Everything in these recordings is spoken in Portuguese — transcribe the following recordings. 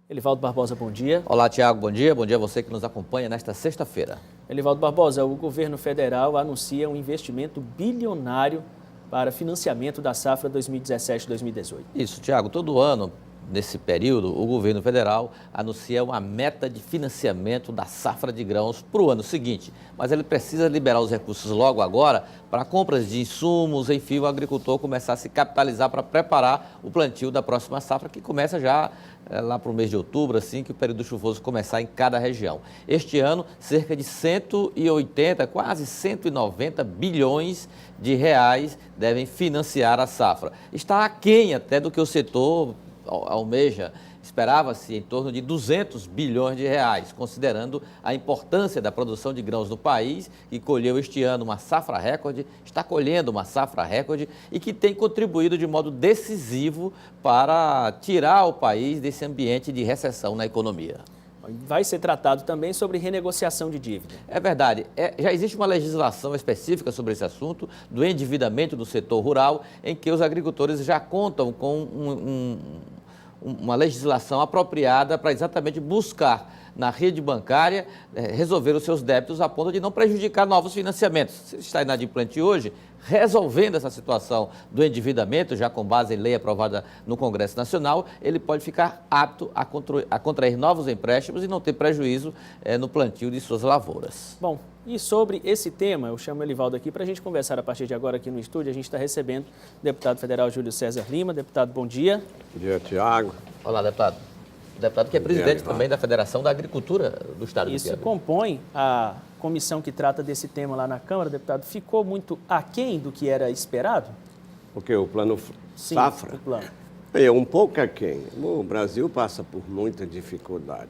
Elivaldo Barbosa, bom dia. Olá, Tiago, bom dia. Bom dia a você que nos acompanha nesta sexta-feira. Elivaldo Barbosa, o governo federal anuncia um investimento bilionário para financiamento da safra 2017-2018. Isso, Tiago, todo ano, nesse período, o governo federal anuncia uma meta de financiamento da safra de grãos para o ano seguinte. Mas ele precisa liberar os recursos logo agora para compras de insumos, enfim, o agricultor começar a se capitalizar para preparar o plantio da próxima safra, que começa já lá para o mês de outubro, assim que o período chuvoso começar em cada região. Este ano, cerca de 180, quase 190 bilhões de reais devem financiar a safra. Está aquém até do que o setor almeja. Esperava-se em torno de 200 bilhões de reais, considerando a importância da produção de grãos no país, que colheu este ano uma safra recorde, está colhendo uma safra recorde e que tem contribuído de modo decisivo para tirar o país desse ambiente de recessão na economia. Vai ser tratado também sobre renegociação de dívida. É verdade. Já existe uma legislação específica sobre esse assunto, do endividamento do setor rural, em que os agricultores já contam com uma legislação apropriada para exatamente buscar na rede bancária resolver os seus débitos a ponto de não prejudicar novos financiamentos. Se está inadimplente hoje, resolvendo essa situação do endividamento, já com base em lei aprovada no Congresso Nacional, ele pode ficar apto a contrair novos empréstimos e não ter prejuízo no plantio de suas lavouras. Bom, e sobre esse tema, eu chamo o Elivaldo aqui para a gente conversar a partir de agora aqui no estúdio. A gente está recebendo o deputado federal Júlio César Lima. Deputado, bom dia. Bom dia, Tiago. Olá, deputado. Deputado que é presidente também da Federação da Agricultura do Estado do Piauí. Isso compõe a comissão que trata desse tema lá na Câmara, deputado. Ficou muito aquém do que era esperado? Porque o plano Sim, safra o plano. É um pouco aquém. O Brasil passa por muita dificuldade.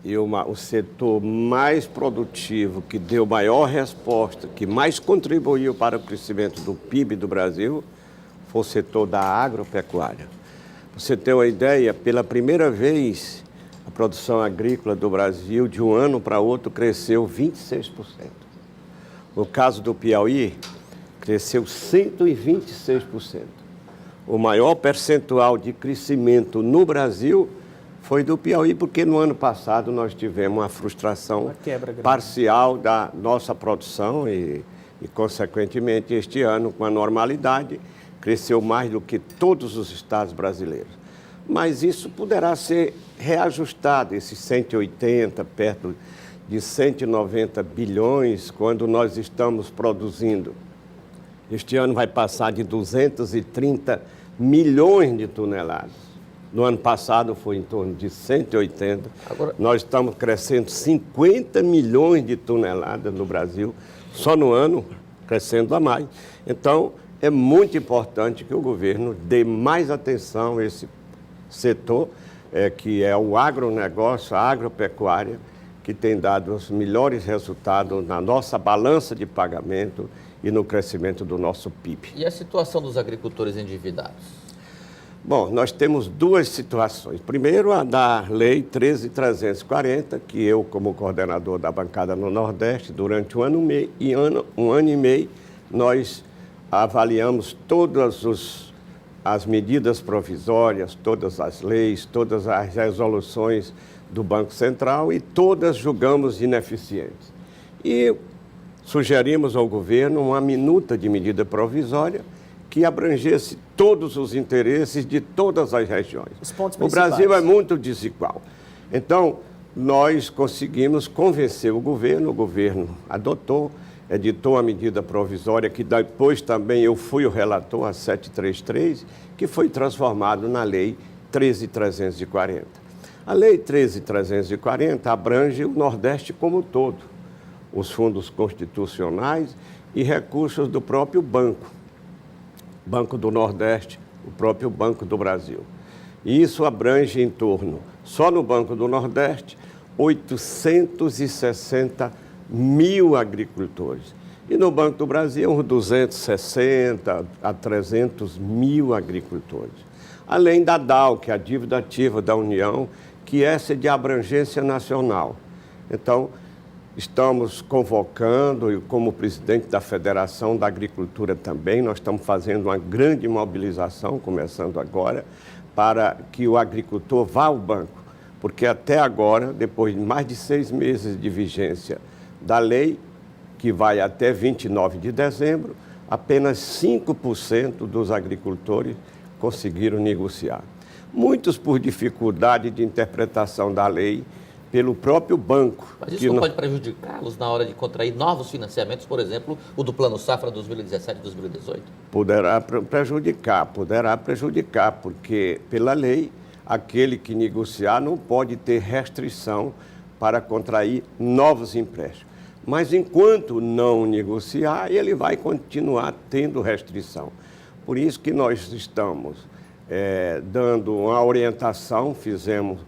E o setor mais produtivo, que deu maior resposta, que mais contribuiu para o crescimento do PIB do Brasil, foi o setor da agropecuária. Pra você ter uma ideia, pela primeira vez, a produção agrícola do Brasil, de um ano para outro, cresceu 26%. No caso do Piauí, cresceu 126%. O maior percentual de crescimento no Brasil foi do Piauí, porque no ano passado nós tivemos uma frustração parcial da nossa produção e, consequentemente, este ano, com a normalidade, cresceu mais do que todos os estados brasileiros. Mas isso poderá ser reajustado, esses 180, perto de 190 bilhões, quando nós estamos produzindo. Este ano vai passar de 230 milhões de toneladas. No ano passado foi em torno de 180. Agora, nós estamos crescendo 50 milhões de toneladas no Brasil, só no ano, crescendo a mais. Então, é muito importante que o governo dê mais atenção a esse setor, que é o agronegócio, a agropecuária, que tem dado os melhores resultados na nossa balança de pagamento e no crescimento do nosso PIB. E a situação dos agricultores endividados? Bom, nós temos duas situações. Primeiro, a da Lei 13.340, que eu, como coordenador da bancada no Nordeste, durante um ano e meio, nós avaliamos todas as medidas provisórias, todas as leis, todas as resoluções do Banco Central e todas julgamos ineficientes. E sugerimos ao governo uma minuta de medida provisória que abrangesse todos os interesses de todas as regiões. O Brasil é muito desigual. Então, nós conseguimos convencer o governo adotou, editou a medida provisória, que depois também eu fui o relator, a 733, que foi transformado na Lei 13.340. A Lei 13.340 abrange o Nordeste como um todo, os fundos constitucionais e recursos do próprio Banco do Nordeste, o próprio Banco do Brasil. E isso abrange em torno, só no Banco do Nordeste, 860 mil agricultores. E no Banco do Brasil, uns 260 a 300 mil agricultores. Além da DAU, que é a dívida ativa da União, que essa é de abrangência nacional. Então, estamos convocando, e como presidente da Federação da Agricultura também, nós estamos fazendo uma grande mobilização, começando agora, para que o agricultor vá ao banco. porque até agora, depois de mais de 6 meses de vigência da lei, que vai até 29 de dezembro, apenas 5% dos agricultores conseguiram negociar. Muitos por dificuldade de interpretação da lei pelo próprio banco. Mas isso não pode prejudicá-los na hora de contrair novos financiamentos, por exemplo, o do Plano Safra 2017-2018? Poderá prejudicar, porque pela lei, aquele que negociar não pode ter restrição para contrair novos empréstimos. Mas enquanto não negociar, ele vai continuar tendo restrição. Por isso que nós estamos dando uma orientação, fizemos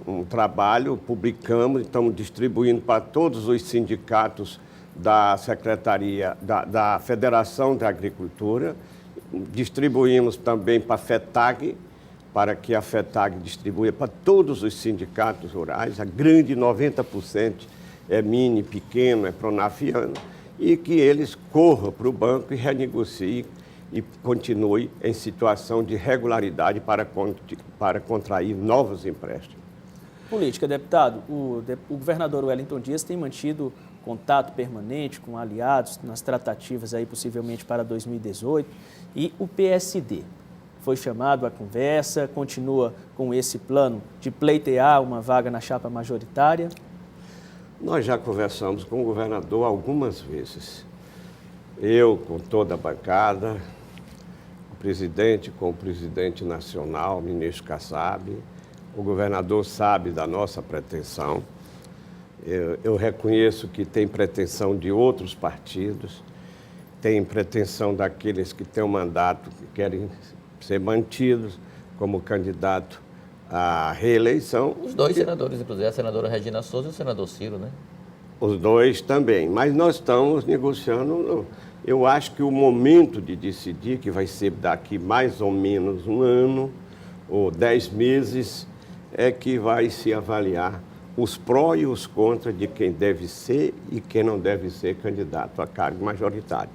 um trabalho, publicamos, estamos distribuindo para todos os sindicatos da Secretaria, da Federação da Agricultura, distribuímos também para a FETAG, para que a FETAG distribua para todos os sindicatos rurais, a grande 90% é mini, pequeno, é pronafiano, e que eles corram para o banco e renegociem e continuem em situação de regularidade para contrair novos empréstimos. Política, deputado, o governador Wellington Dias tem mantido contato permanente com aliados nas tratativas aí possivelmente para 2018 e o PSD foi chamado à conversa, continua com esse plano de pleitear uma vaga na chapa majoritária? Nós já conversamos com o governador algumas vezes. Eu com toda a bancada, o presidente com o presidente nacional, o ministro Kassab. O governador sabe da nossa pretensão. Eu reconheço que tem pretensão de outros partidos, tem pretensão daqueles que têm um mandato, que querem ser mantidos como candidato à reeleição. Os dois senadores, inclusive a senadora Regina Souza e o senador Ciro, né? Os dois também, mas nós estamos negociando. Eu acho que o momento de decidir, que vai ser daqui mais ou menos um ano ou 10 meses, é que vai se avaliar os prós e os contras de quem deve ser e quem não deve ser candidato a cargo majoritário.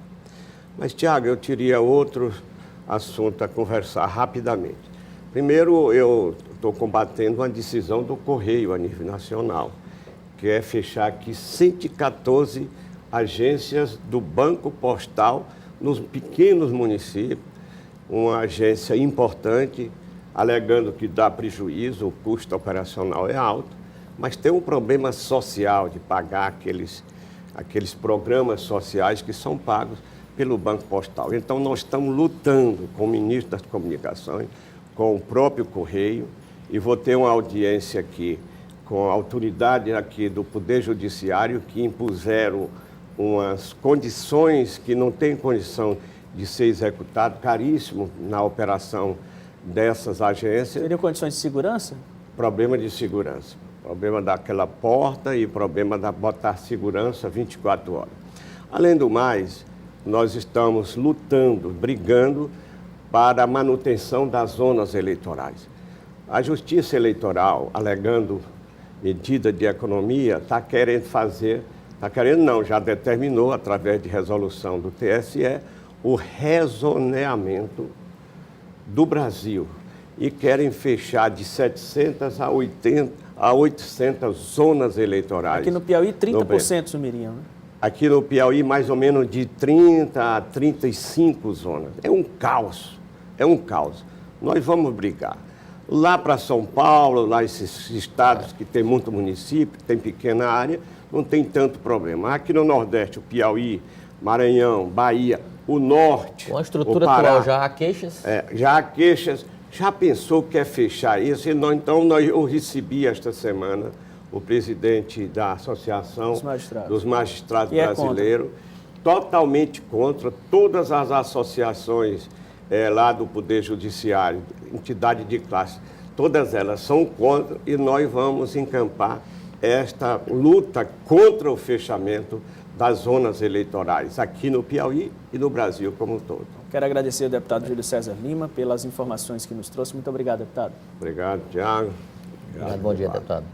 Mas, Tiago, eu teria outro assunto a conversar rapidamente. Primeiro, eu estou combatendo uma decisão do Correio a nível nacional, que é fechar aqui 114 agências do Banco Postal nos pequenos municípios, uma agência importante, alegando que dá prejuízo, o custo operacional é alto, mas tem um problema social de pagar aqueles programas sociais que são pagos pelo Banco Postal. Então, nós estamos lutando com o ministro das Comunicações, com o próprio Correio, e vou ter uma audiência aqui com a autoridade aqui do Poder Judiciário, que impuseram umas condições que não têm condição de ser executado, caríssimo na operação dessas agências. Seriam condições de segurança? Problema de segurança. Problema daquela porta e problema da botar segurança 24 horas. Além do mais, nós estamos lutando, brigando para a manutenção das zonas eleitorais. A Justiça Eleitoral, alegando medida de economia, está querendo já determinou, através de resolução do TSE, o rezoneamento do Brasil. E querem fechar de 700 a 800 zonas eleitorais. Aqui no Piauí, 30% sumiriam, né? Aqui no Piauí, mais ou menos de 30 a 35 zonas. É um caos, Nós vamos brigar. Lá para São Paulo, lá esses estados que tem muito município, tem pequena área, não tem tanto problema. Aqui no Nordeste, o Piauí, Maranhão, Bahia, o Norte, com a estrutura o Pará, atual, já há queixas? Já há queixas. Já pensou que quer fechar isso? Eu recebi esta semana o presidente da Associação dos Magistrados Brasileiros, totalmente contra todas as associações lá do Poder Judiciário, entidade de classe, todas elas são contra, e nós vamos encampar esta luta contra o fechamento das zonas eleitorais aqui no Piauí e no Brasil como um todo. Quero agradecer ao deputado Júlio César Lima pelas informações que nos trouxe. Muito obrigado, deputado. Obrigado, Tiago. Bom dia, deputado.